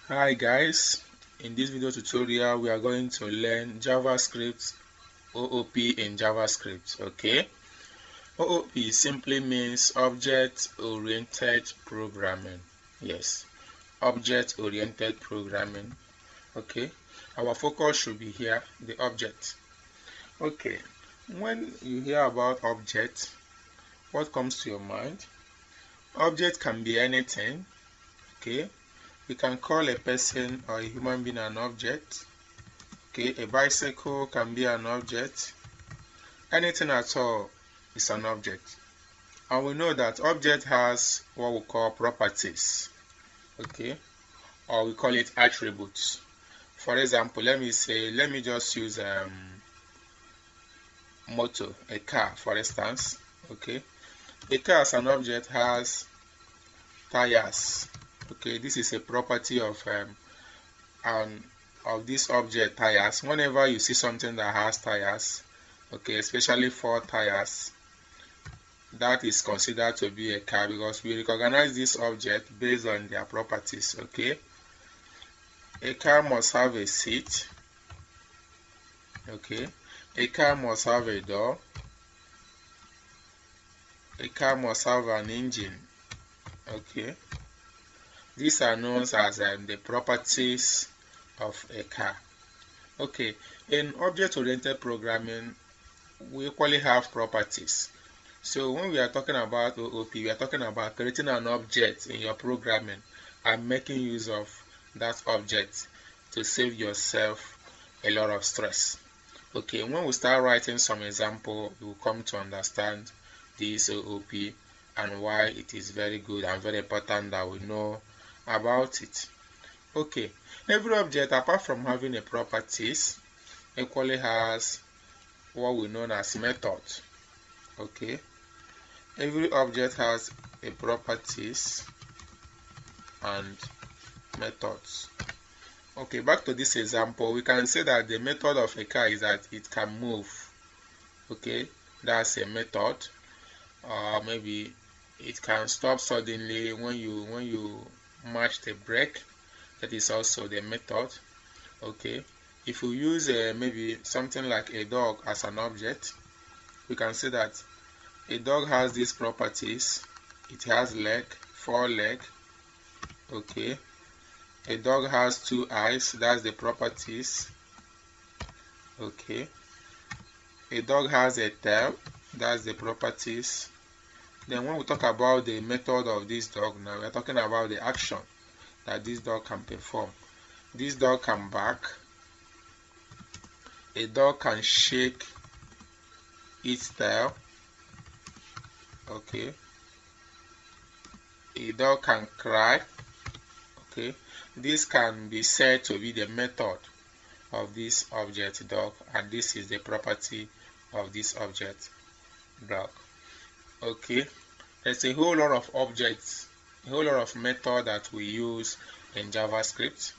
Hi guys, in this video tutorial we are going to learn JavaScript OOP in JavaScript. Okay, OOP simply means object oriented programming. Yes, object oriented programming. Okay, our focus should be here, the object. Okay, when you hear about object, what comes to your mind? Object can be anything. Okay, we can call a person or a human being an object. Okay, a bicycle can be an object. Anything at all is an object. And we know that object has what we call properties. Okay, or we call it attributes. For example, let me just use motor, a car, for instance. Okay, a car as an object has tires. Okay, this is a property of this object, tires. Whenever you see something that has tires, okay, especially 4 tires, that is considered to be a car because we recognize this object based on their properties. Okay, a car must have a seat. Okay, a car must have a door. A car must have an engine. Okay, these are known as the properties of a car. Okay, in object-oriented programming, we equally have properties. So when we are talking about OOP, we are talking about creating an object in your programming and making use of that object to save yourself a lot of stress. Okay, when we start writing some example, you will come to understand this OOP and why it is very good and very important that we know about it. Okay, every object, apart from having a properties, equally has what we know as method. Okay, every object has a properties and methods. Okay, back to this example, we can say that the method of a car is that it can move. Okay, that's a method. Maybe it can stop suddenly when you match the brake. That is also the method. Okay, if we use maybe something like a dog as an object, we can say that a dog has these properties. It has leg, 4 legs. Okay, a dog has 2 eyes. That's the properties. Okay, a dog has a tail. That's the properties. Then when we talk about the method of this dog, now we are talking about the action that this dog can perform. This dog can bark. A dog can shake its tail. Okay, a dog can cry. Okay, this can be said to be the method of this object dog, and this is the property of this object dog. Okay, there's a whole lot of objects, a whole lot of method that we use in JavaScript,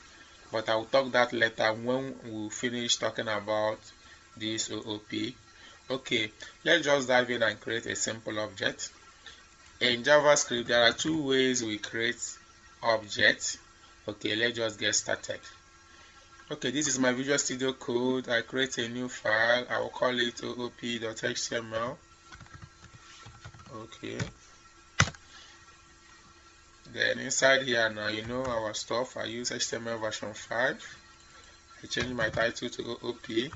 but I'll talk that later when we finish talking about this OOP. Okay, let's just dive in and create a simple object. In JavaScript, there are 2 ways we create objects. Okay, let's just get started. Okay, this is my Visual Studio Code. I create a new file. I will call it oop.html. Okay. Then inside here now, you know our stuff. I use HTML version 5. I change my title to OOP.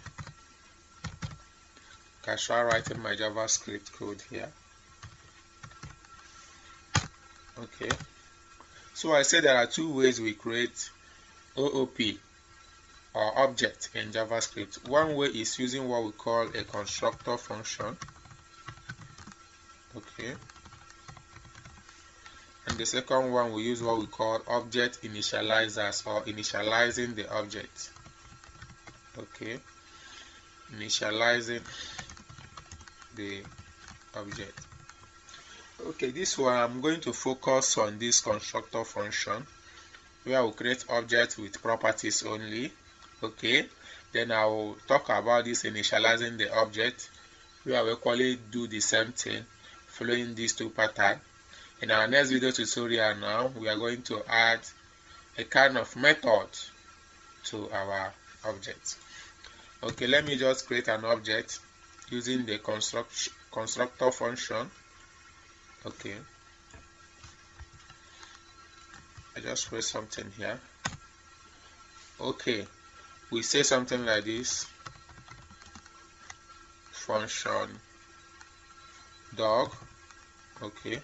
Casual writing my JavaScript code here. Okay. So I said there are 2 ways we create OOP or object in JavaScript. One way is using what we call a constructor function. Okay. And the second one, we use what we call object initializers or initializing the object. Okay. Initializing the object. Okay, this one I'm going to focus on this constructor function where I will create objects with properties only. Okay, then I will talk about this initializing the object where I will equally do the same thing following these 2 patterns. In our next video tutorial now, we are going to add a kind of method to our object. Okay, let me just create an object using the constructor function. Okay, I just wrote something here. Okay, we say something like this: function dog. Okay,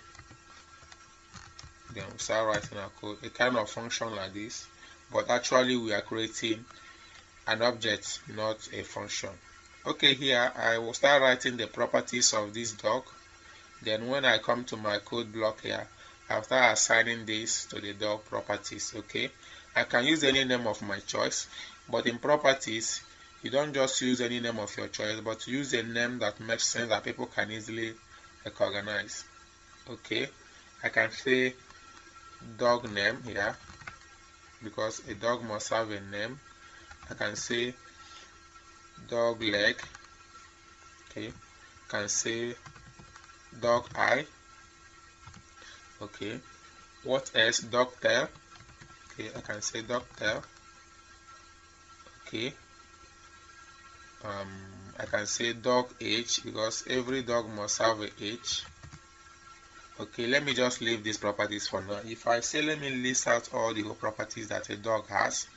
then we start writing our code, a kind of function like this, but actually we are creating an object, not a function. Okay, here I will start writing the properties of this dog. Then when I come to my code block here, I'll start assigning this to the dog properties. Okay, I can use any name of my choice, but in properties you don't just use any name of your choice, but use a name that makes sense, that people can easily recognize. Okay, I can say dog name here because a dog must have a name. I can say dog leg. Okay, can say dog eye. Okay, what else? Dog tail. Okay, I can say dog tail. Okay, I can say dog age because every dog must have an age. Okay, let me just leave these properties for now. If I say let me list out all the properties that a dog has,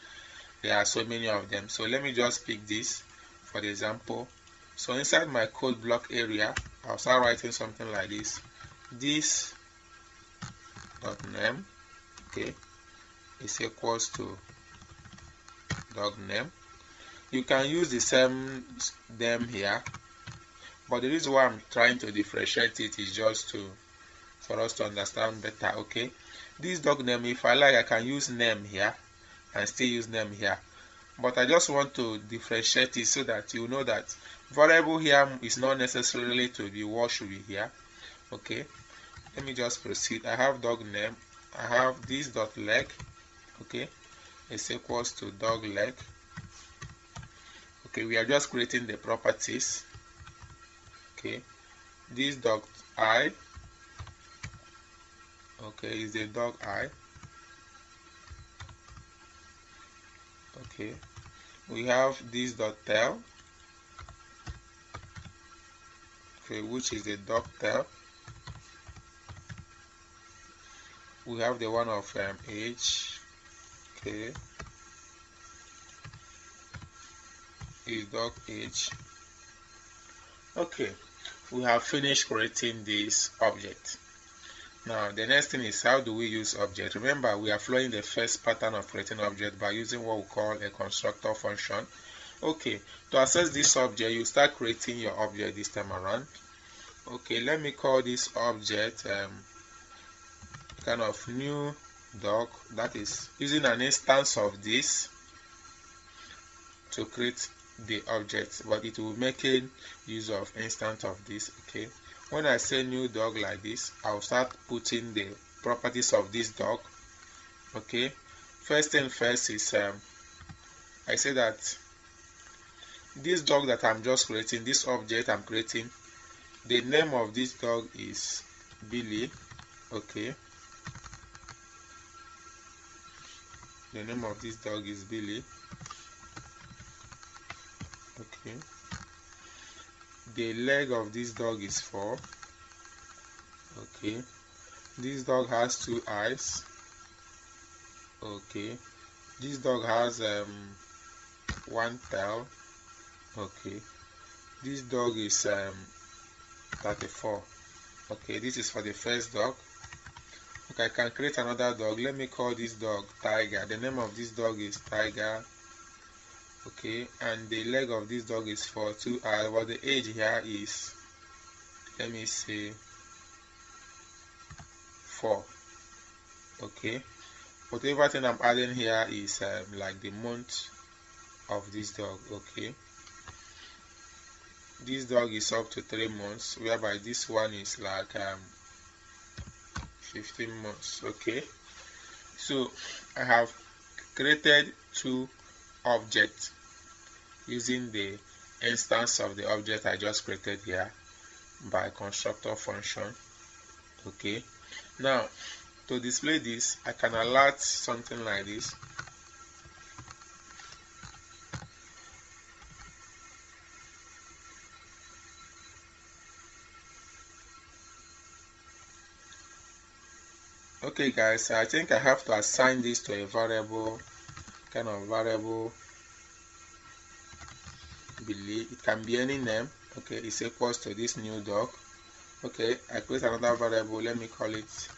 there are so many of them. So let me just pick this for the example. So inside my code block area, I'll start writing something like this: this dog name, okay, is equals to dog name. You can use the same name here, but the reason why I'm trying to differentiate it is just for us to understand better. Okay, this dog name, if I like, I can use name here and still use name here, but I just want to differentiate it so that you know that variable here is not necessarily to be what should be here. Okay, let me just proceed. I have dog name, I have this dot leg, okay, is equals to dog leg. Okay, we are just creating the properties. Okay, this dog eye, okay, is the dog eye. Okay, we have this dot tail, okay, which is the dog tail. We have the one of age, okay, is dog age. Okay, we have finished creating this object. Now the next thing is, how do we use object? Remember, we are following the first pattern of creating object by using what we call a constructor function. Okay, to access this object, you start creating your object this time around. Okay, let me call this object kind of new dog, that is using an instance of this to create the object, but it will make use of instance of this. Okay, when I say new dog like this, I'll start putting the properties of this dog. Okay, first thing first is I say that this dog that I'm just creating, this object I'm creating, the name of this dog is Billy. Okay, the name of this dog is Billy. Okay, the leg of this dog is 4. Okay, this dog has 2 eyes. Okay, this dog has 1 tail. Okay, this dog is 34. Okay, this is for the first dog. Okay, I can create another dog. Let me call this dog Tiger. The name of this dog is Tiger. Okay, and the leg of this dog is 4, 2 eyes, but the age here is, let me say, 4. Okay, but everything I'm adding here is like the month of this dog. Okay, this dog is up to 3 months, whereby this one is like 15 months. Okay, so I have created 2 objects using the instance of the object I just created here by constructor function. Okay, now to display this, I can alert something like this. Okay guys, I think I have to assign this to a variable, kind of variable Billy. It can be any name. Okay, it's equals to this new dog. Okay, I create another variable, let me call it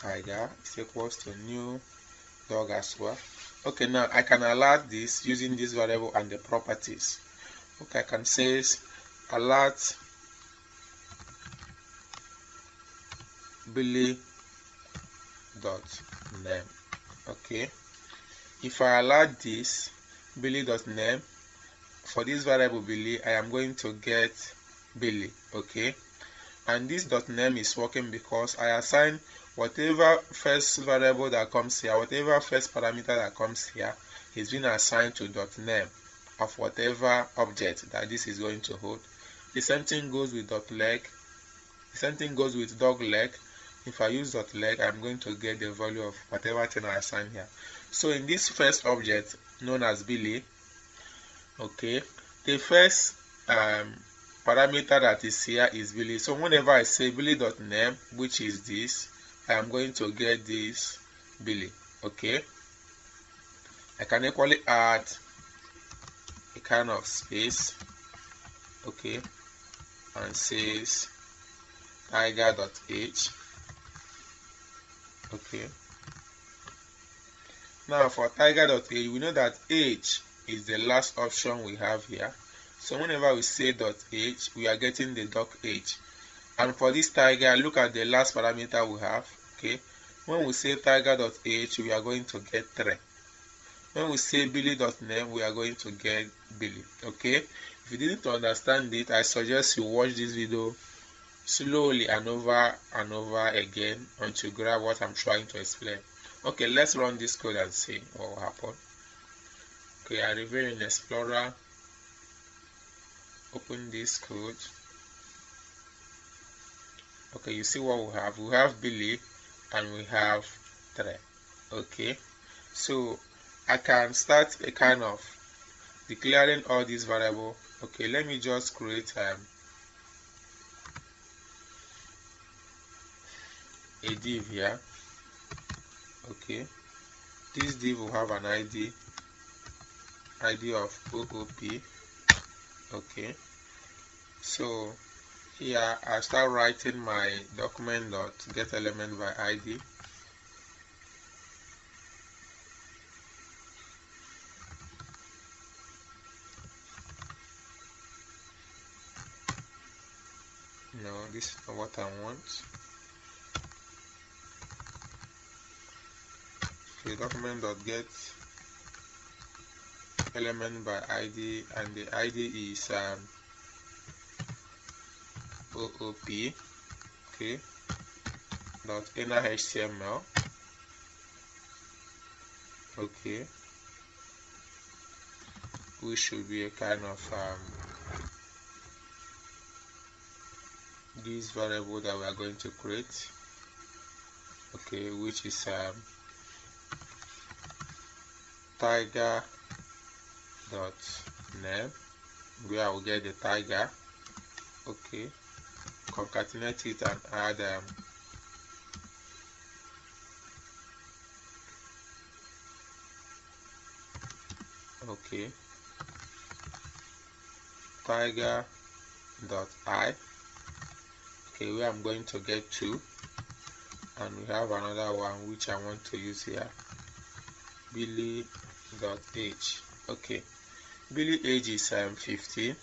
tiger. It's equals to new dog as well. Okay, now I can alert this using this variable and the properties. Okay, I can say alert Billy dot name. Okay, if I alert this Billy dot name for this variable Billy, I am going to get Billy. Okay, and this dot name is working because I assign whatever first variable that comes here, whatever first parameter that comes here is being assigned to dot name of whatever object that this is going to hold. The same thing goes with dot leg. The same thing goes with dog leg. If I use dot leg, I'm going to get the value of whatever thing I assign here. So in this first object known as Billy, okay, the first parameter that is here is Billy. So whenever I say Billy.name, which is this, I am going to get this Billy. Okay, I can equally add a kind of space, okay, and says tiger.age. Okay, now for tiger.age, we know that age is the last option we have here. So whenever we say .age, we are getting the dog age. And for this tiger, look at the last parameter we have. Okay, when we say tiger.age, we are going to get 3. When we say Billy.name, we are going to get Billy. Okay, if you didn't understand it, I suggest you watch this video slowly and over again until you grab what I'm trying to explain. Okay, let's run this code and see what will happen. Okay, I reveal in Explorer, open this code. Okay, you see what we have. We have Billy and we have 3. Okay, so I can start a kind of declaring all these variables. Okay, let me just create a div here. Okay, this div will have an ID of OOP. Okay, so here I start writing my document dot get element by ID. No, this is not what I want. Okay, document dot get element by ID, and the ID is OOP. Okay, dot inner HTML. Okay, which should be a kind of this variable that we are going to create. Okay, which is tiger dot name, where I will get the tiger. Okay, concatenate it and add okay, tiger dot I. Okay, where I'm going to get 2, and we have another one which I want to use here, Billy dot age. Okay, Billy age is 15.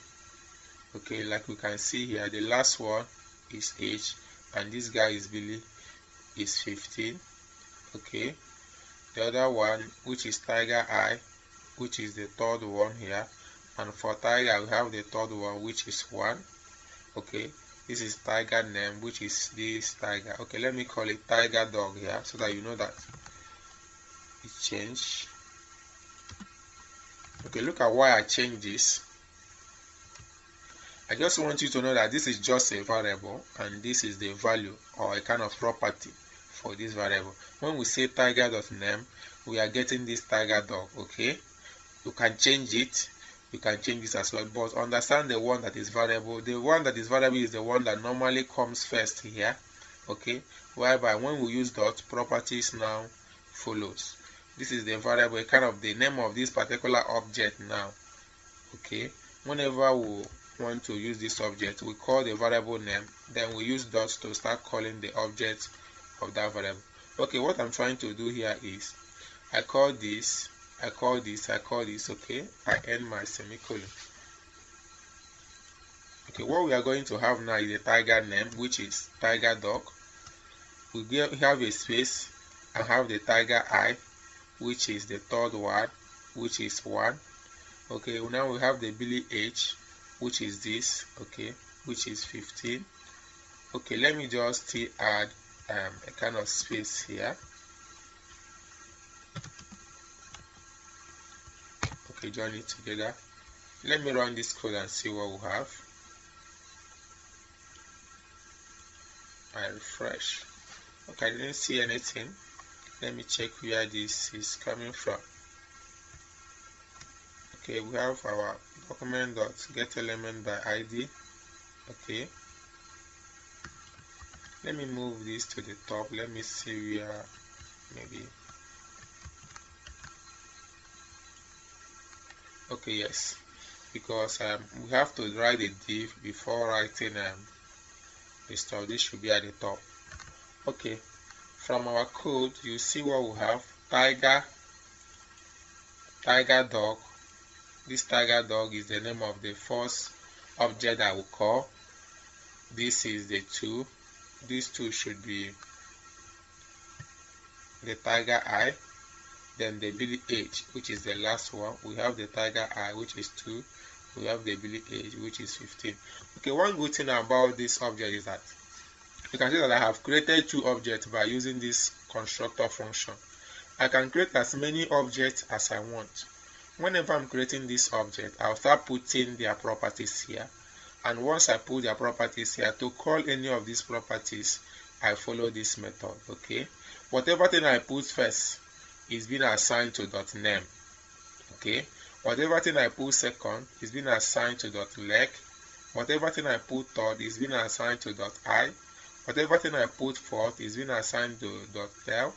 Okay, like we can see here, the last one is age, and this guy is Billy is 15. Okay, the other one, which is tiger I, which is the third one here, and for tiger we have the third one, which is 1. Okay, this is tiger name, which is this tiger. Okay, let me call it tiger dog here so that you know that it changed. Okay, look at why I changed this. I just want you to know that this is just a variable and this is the value or a kind of property for this variable. When we say tiger.name, we are getting this tiger dog. Okay, you can change it, you can change this as well, but understand the one that is variable. The one that is variable is the one that normally comes first here. Okay, whereby when we use dot, properties now follows. This is the variable, kind of the name of this particular object now. Okay, whenever we want to use this object, we call the variable name, then we use dots to start calling the object of that variable. Okay, what I'm trying to do here is I call this, I call this, I call this. Okay, I end my semicolon. Okay, what we are going to have now is a tiger name, which is tiger dog. We have a space and have the tiger eye, which is the third one, which is 1. Okay, now we have the Billy H, which is this, okay, which is 15. Okay, let me just still add a kind of space here. Okay, join it together. Let me run this code and see what we have. I refresh. Okay, I didn't see anything. Let me check where this is coming from. Okay, we have our document.getElement by ID. Okay, let me move this to the top. Let me see where maybe. Okay, yes, because we have to write a div before writing the stuff. This should be at the top. Okay, from our code you see what we have: tiger dog. This tiger dog is the name of the first object that we call. This is the 2. These 2 should be the tiger eye. Then the Billy H, which is the last one. We have the tiger eye, which is 2. We have the Billy H, which is 15. Okay, one good thing about this object is that you can see that I have created 2 objects by using this constructor function. I can create as many objects as I want. Whenever I'm creating this object, I'll start putting their properties here. And once I put their properties here, to call any of these properties, I follow this method. Okay, whatever thing I put first is being assigned to .name. Okay, whatever thing I put second is being assigned to .leg. Whatever thing I put third is being assigned to .i. Whatever thing I put fourth is being assigned to .tel.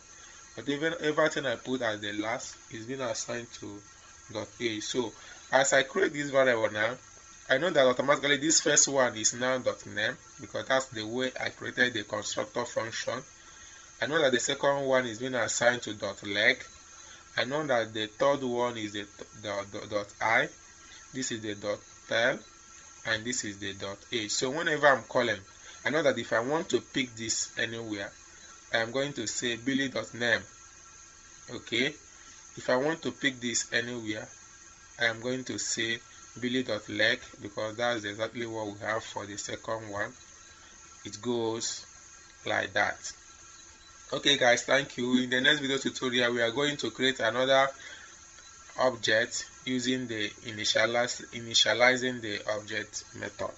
Whatever thing I put as the last is being assigned to .a. So as I create this variable now, I know that automatically this first one is now .name, because that's the way I created the constructor function. I know that the second one is being assigned to .leg. I know that the third one is the .i. This is the .tel, and this is the .h. So whenever I'm calling, I know that if I want to pick this anywhere, I am going to say Billy.name. Okay, if I want to pick this anywhere, I am going to say Billy.leg, because that's exactly what we have for the second one. It goes like that. Okay guys, thank you. In the next video tutorial, we are going to create another object using the initializing the object method,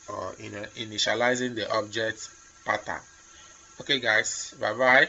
or initializing the object pattern. Okay guys, bye bye.